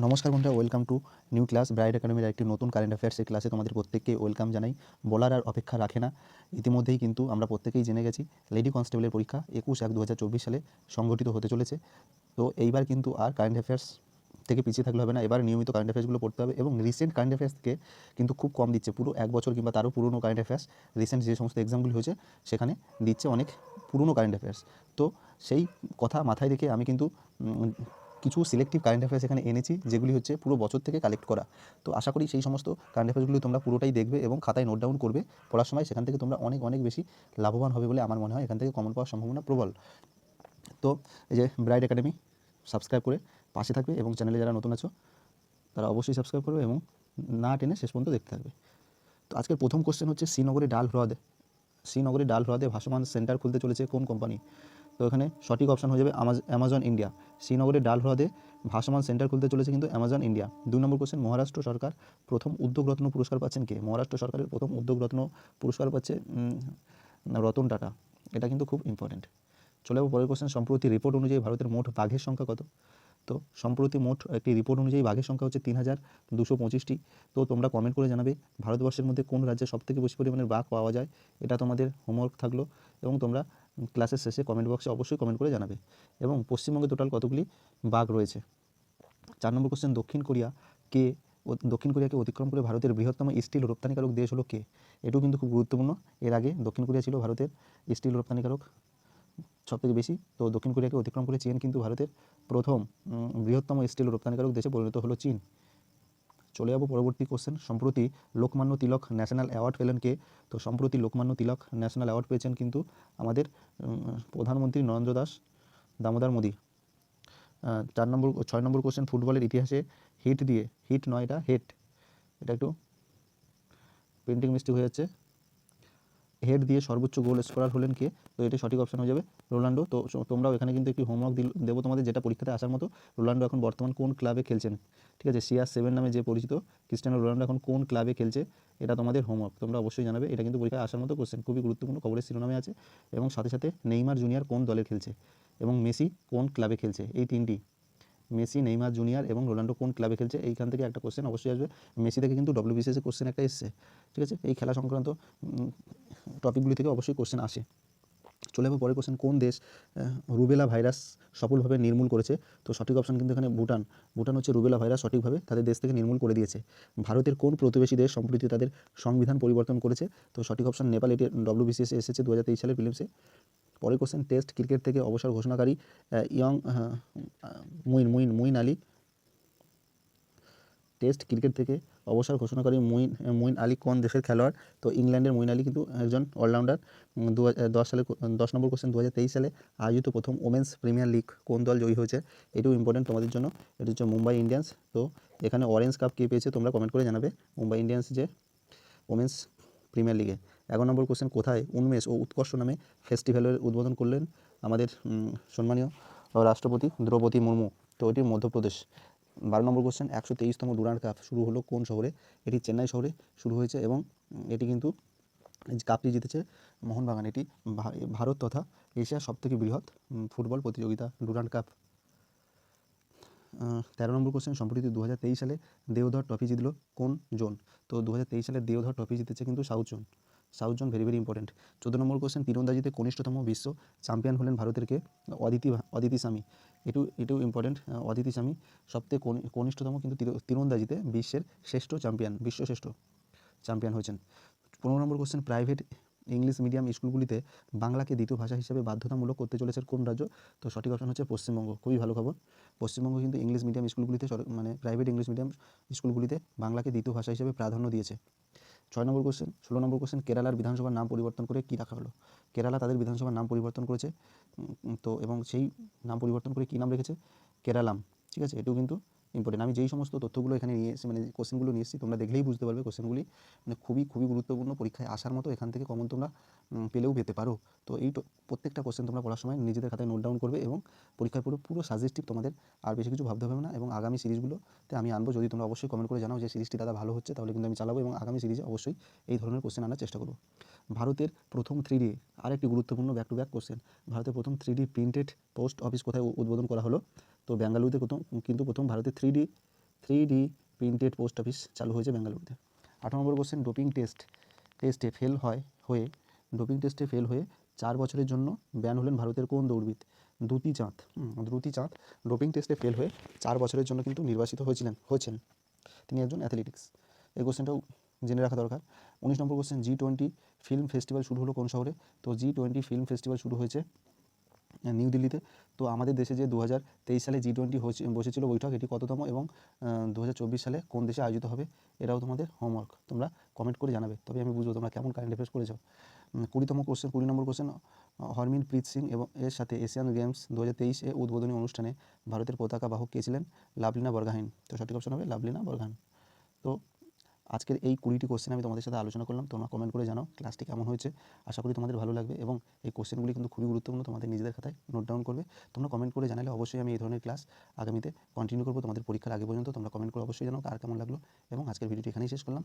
নমস্কার বন্ধুরা, welcome to new class bright একাডেমির একটি নতুন কারেন্ট অ্যাফেয়ার্সের ক্লাসে তোমাদের প্রত্যেককে ওয়েলকাম জানাই। বলার আর অপেক্ষা রাখে না, ইতিমধ্যেই কিন্তু আমরা প্রত্যেকেই জেনে গেছি লেডি কনস্টেবলের পরীক্ষা 21/1/2024 সালে সংগঠিত হতে চলেছে। তো এইবার কিন্তু আর কারেন্ট অ্যাফেয়ার্স থেকে পিছিয়ে থাকলে হবে না, এবার নিয়মিত কারেন্ট অ্যাফেয়ার্সগুলো পড়তে হবে এবং রিসেন্ট কারেন্ট অ্যাফেয়ার্স থেকে কিন্তু খুব কম দিচ্ছে। পুরো 1 বছর কিংবা তারও পুরনো কারেন্ট অ্যাফেয়ার্স, রিসেন্ট যে সমস্ত এক্সামগুলি হয়েছে সেখানে দিচ্ছে অনেক পুরনো কারেন্ট অ্যাফেয়ার্স। তো সেই কথা মাথায় রেখে আমি কিন্তু কিছু সিলেক্টিভ কারেন্ট অ্যাফেয়ার্স এখানে এনেছি, যেগুলি হচ্ছে পুরো বছর থেকে কালেক্ট করা। তো আশা করি সেই সমস্ত কারেন্ট অ্যাফেয়ার্সগুলি তোমরা পুরোটাই দেখবে এবং খাতায় নোট ডাউন করবে পড়ার সময়। সেখান থেকে তোমরা অনেক অনেক বেশি লাভবান হবে বলে আমার মনে হয়, এখান থেকে কমন পাওয়ার সম্ভাবনা প্রবল। তো এই যে ব্রাইট একাডেমি সাবস্ক্রাইব করে পাশে থাকবে এবং চ্যানেলে যারা নতুন আছো তারা অবশ্যই সাবস্ক্রাইব করবে এবং না টেনে শেষ পর্যন্ত দেখতে থাকবে। তো আজকের প্রথম কোশ্চেন হচ্ছে, শ্রীনগরে ডাল হ্রদে ভাসমান সেন্টার খুলতে চলেছে কোন কোম্পানি? তো এখানে সঠিক অপশন হয়ে যাবে অ্যামাজন ইন্ডিয়া। শ্রীনগরে ডাল হ্রদে ভাসমান সেন্টার খুলতে চলেছে কিন্তু অ্যামাজন ইন্ডিয়া। 2 নম্বর কোশ্চেন, মহারাষ্ট্র সরকার প্রথম উদ্যোগরত্ন পুরস্কার পাচ্ছেন কে? মহারাষ্ট্র সরকারের প্রথম উদ্যোগরত্ন পুরস্কার পাচ্ছে রতন টাটা। এটা কিন্তু খুব ইম্পর্টেন্ট। চলে যাবো পরের কোশ্চেন, সম্প্রতি রিপোর্ট অনুযায়ী ভারতের মোট বাঘের সংখ্যা কত? তো সম্প্রতি মোট একটি রিপোর্ট অনুযায়ী বাঘের সংখ্যা হচ্ছে 3225টি। তো তোমরা কমেন্ট করে জানাবে ভারতবর্ষের মধ্যে কোন রাজ্যে সবথেকে বেশি পরিমাণের বাঘ পাওয়া যায়। এটা তোমাদের হোমওয়ার্ক থাকলো এবং তোমরা ক্লাসের শেষে কমেন্ট বক্সে অবশ্যই কমেন্ট করে জানাবে। এবং পশ্চিমবঙ্গে টোটাল কতগুলি বাঘ রয়েছে? 4 নম্বর কোশ্চেন, দক্ষিণ কোরিয়াকে অতিক্রম করে ভারতের বৃহত্তম স্টিল রপ্তানিকারক দেশ হলো কে? এটাও কিন্তু খুব গুরুত্বপূর্ণ। এর আগে দক্ষিণ কোরিয়া ছিল ভারতের স্টিল রপ্তানিকারক সবথেকে বেশি। তো দক্ষিণ কোরিয়াকে অতিক্রম করে চীন কিন্তু ভারতের প্রথম বৃহত্তম স্টিল রপ্তানিকারক দেশে পরিণত হলো চীন। চলে যাবো পরবর্তী কোশ্চেন, সম্প্রতি লোকমান্য তিলক ন্যাশনাল অ্যাওয়ার্ড পেলেন কে? তো সম্প্রতি লোকমান্য তিলক ন্যাশনাল অ্যাওয়ার্ড পেয়েছেন কিন্তু আমাদের প্রধানমন্ত্রী নরেন্দ্র দাস দামোদর মোদী। 6 নম্বর কোশ্চেন, ফুটবলের ইতিহাসে হিট নয়, এটা হেট, এটা একটু প্রিন্টিং মিস্টেক হয়ে যাচ্ছে। হেড দিয়ে সর্বোচ্চ গোল স্কোরার হলেন কে? তো এটি সঠিক অপশন হয়ে যাবে রোনাল্ডো। তো তোমরাও এখানে কিন্তু একটি হোমওয়ার্ক দেবো তোমাদের, যেটা পরীক্ষাতে আসার মতো। রোনাল্ডো এখন বর্তমান কোন ক্লাবে খেলছেন? ঠিক আছে, CR7 নামে যে পরিচিত ক্রিস্টিয়ানো রোনাল্ডো এখন কোন ক্লাবে খেলছে, এটা তোমাদের হোমওয়ার্ক, তোমরা অবশ্যই জানাবে। এটা কিন্তু পরীক্ষায় আসার মতো কোশ্চেন, খুবই গুরুত্বপূর্ণ, খবরের শিরোনামে আছে। এবং সাথে সাথে নেইমার জুনিয়র কোন দলে খেলছে এবং মেসি কোন ক্লাবে খেলছে, এই তিনটি, মেসি, নেইমার জুনিয়র এবং রোনাল্ডো কোন ক্লাবে খেলছে, এইখান থেকে একটা কোশ্চেন অবশ্যই আসবে। মেসি থেকে কিন্তু WBCS কোশ্চেন একটা এসছে। ঠিক আছে, এই খেলা সংক্রান্ত টপিকগুলি থেকে অবশ্যই কোশ্চেন আসে। চলে যাবো পরের কোশ্চেন, কোন দেশ রুবেলা ভাইরাস সফলভাবে নির্মূল করেছে? তো সঠিক অপশন কিন্তু এখানে ভুটান হচ্ছে রুবেলা ভাইরাস সঠিকভাবে তাদের দেশ থেকে নির্মূল করে দিয়েছে। ভারতের কোন প্রতিবেশী দেশ সম্প্রতি তাদের সংবিধান পরিবর্তন করেছে? তো সঠিক অপশন নেপাল। এটি WBCS এসেছে 2023 সালের প্রিলিমসে। পরের কোশ্চেন, টেস্ট ক্রিকেট থেকে অবসর ঘোষণাকারী ইয়ং মুইন আলী, টেস্ট ক্রিকেট থেকে অবসর ঘোষণাকারী মুইন আলী কোন দেশের খেলোয়াড়? তো ইংল্যান্ডের মুইন আলী কিন্তু একজন অলরাউন্ডার। 10 নম্বর কোশ্চেন, 2023 সালে আয়োজিত প্রথম ওমেন্স প্রিমিয়ার লিগ কোন দল জয়ী হয়েছে? এটিও ইম্পর্টেন্ট তোমাদের জন্য, এটি হচ্ছে মুম্বাই ইন্ডিয়ান্স। তো এখানে অরেঞ্জ কাপ কে পেয়েছে তোমরা কমেন্ট করে জানাবে, মুম্বাই ইন্ডিয়ান্স যে ওমেন্স প্রিমিয়ার লিগে। 11 নম্বর কোশ্চেন, কোথায় উন্মেষ ও উৎকর্ষ নামে ফেস্টিভ্যালের উদ্বোধন করলেন আমাদের সম্মানীয় রাষ্ট্রপতি দ্রৌপদী মুর্মু? তো এটি মধ্যপ্রদেশ। 12 নম্বর কোশ্চেন, 123তম ডুরান্ড কাপ শুরু হলো কোন শহরে? এটি চেন্নাই শহরে শুরু হয়েছে এবং এটি কিন্তু কাপটি জিতেছে মোহনবাগান। এটি ভারত তথা এশিয়ার সবথেকে বৃহৎ ফুটবল প্রতিযোগিতা ডুরান্ড কাপ। 13 নম্বর কোশ্চেন, সম্প্রতি 2023 সালে দেওধর ট্রফি জিতল কোন জোন? তো 2023 সালে দেওধর ট্রফি জিতেছে কিন্তু south zone, very very important. 14 নম্বর কোশ্চেন, তীরন্দাজিতে কনিষ্ঠতম বিশ্ব চ্যাম্পিয়ন হলেন ভারতের কে? অদিতি স্বামী। এটিও ইম্পর্টেন্ট। অদিতি স্বামী সবথেকে কনিষ্ঠতম কিন্তু তীরন্দাজিতে বিশ্ব শ্রেষ্ঠ চ্যাম্পিয়ন হয়েছেন। 15 নম্বর কোশ্চেন, প্রাইভেট ইংলিশ মিডিয়াম স্কুলগুলিতে বাংলাকে দ্বিতীয় ভাষা হিসেবে বাধ্যতামূলক করতে চলেছে কোন রাজ্য? তো সঠিক অপশন হচ্ছে পশ্চিমবঙ্গ। খুবই ভালো খবর, পশ্চিমবঙ্গ কিন্তু ইংলিশ মিডিয়াম স্কুলগুলিতে মানে প্রাইভেট ইংলিশ মিডিয়াম স্কুলগুলিতে বাংলাকে দ্বিতীয় ভাষা হিসেবে প্রাধান্য দিয়েছে। 16 নম্বর কোশ্চেন, কেরালার বিধানসভার নাম পরিবর্তন করে কী রাখা হলো? কেরালা তাদের বিধানসভার নাম পরিবর্তন করেছে, তো এবং সেই নাম পরিবর্তন করে কী নাম রেখেছে? কেরালাম। ঠিক আছে, এটাও কিন্তু ইম্পর্টেন্ট। আমি যেই সমস্ত তথ্যগুলো এখানে নিয়ে এসেছি, মানে কোশ্চেনগুলো নিয়ে এসেছি, তোমরা দেখলেই বুঝতে পারবে কোশ্চেনগুলি মানে খুবই খুবই গুরুত্বপূর্ণ, পরীক্ষায় আসার মতো। এখান থেকে কমন তোমরা পেলেও পেতে পারো। তো এই প্রত্যেকটা কোশ্চেন তোমরা পড়ার সময় নিজেদের খাতায় নোট ডাউন করবে এবং পরীক্ষায় পুরো সাজেস্টিভ, তোমাদের আর বেশি কিছু ভাবতে হবে না। এবং আগামী সিরিজগুলোতে আমি আনবো, যদি তোমরা অবশ্যই কমেন্ট করে জানাও যে সিরিজটি দাদা ভালো হচ্ছে, তাহলে কিন্তু আমি চালাবো এবং আগামী সিরিজে অবশ্যই এই ধরনের কোশ্চেন আনার চেষ্টা করবো। ভারতের প্রথম 3D, আরেকটি গুরুত্বপূর্ণ ব্যাক টু ব্যাক কোশ্চেন, ভারতের প্রথম 3D প্রিন্টেড পোস্ট অফিস কোথায় উদ্বোধন করা হলো? তো বেঙ্গালুরুতে প্রথম ভারতের 3D 3D printed post office চালু হয়েছে বেঙ্গালুরুতে। 18 নম্বর কোশ্চেন, ডোপিং টেস্টে ফেল হয়ে 4 বছরের জন্য ব্যান হলেন ভারতের কোন দৌড়বিদ? দ্যুতি চাঁদ। দ্যুতি চাঁদ ডোপিং টেস্টে ফেল হয়ে 4 বছরের জন্য কিন্তু নির্বাসিত হয়েছেন। তিনি একজন অ্যাথলেটিক্স। এই কোশ্চেনটাও জেনে রাখা দরকার। 19 নম্বর কোশ্চেন, G20 ফিল্ম ফেস্টিভ্যাল শুরু হলো কোন শহরে? তো G20 ফিল্ম ফেস্টিভ্যাল শুরু হয়েছে নিউ দিল্লিতে। তো আমাদের দেশে যে 2023 সালে G20 বসেছিল বৈঠক, এটি কততম এবং 2024 সালে কোন দেশে আয়োজিত হবে? এটাও তোমাদের হোমওয়ার্ক, তোমরা কমেন্ট করে জানাবে, তবে আমি বুঝবো তোমরা কেমন কারেন্ট অ্যাফেয়ার্স করেছো। 20 নম্বর কোশ্চেন, হরমিনপ্রীত সিং এবং এর সাথে এশিয়ান গেমস 2023 এ উদ্বোধনী অনুষ্ঠানে ভারতের পতাকা বাহক কে ছিলেন? লাভলিনা বরগোহাইন। তো সঠিক অপশন হবে লাভলিনা বরগোহাইন। তো আজকের এই 20টি কোশ্চেন আমি তোমাদের সাথে আলোচনা করলাম, তোমরা কমেন্ট করে জানাও ক্লাসটি কেমন হয়েছে। আশা করি তোমাদের ভালো লাগবে এবং এই কোশ্চেনগুলি কিন্তু খুবই গুরুত্বপূর্ণ, তোমাদের নিজেদের খাতায় নোট ডাউন করবে। তোমরা কমেন্ট করে জানালে অবশ্যই আমি এই ধরনের ক্লাস আগামীতে কন্টিনিউ করবো তোমাদের পরীক্ষার আগে পর্যন্ত। তোমরা কমেন্ট করে অবশ্যই জানাও কার কেমন লাগলো, এবং আজকের ভিডিওটি এখানেই শেষ করলাম।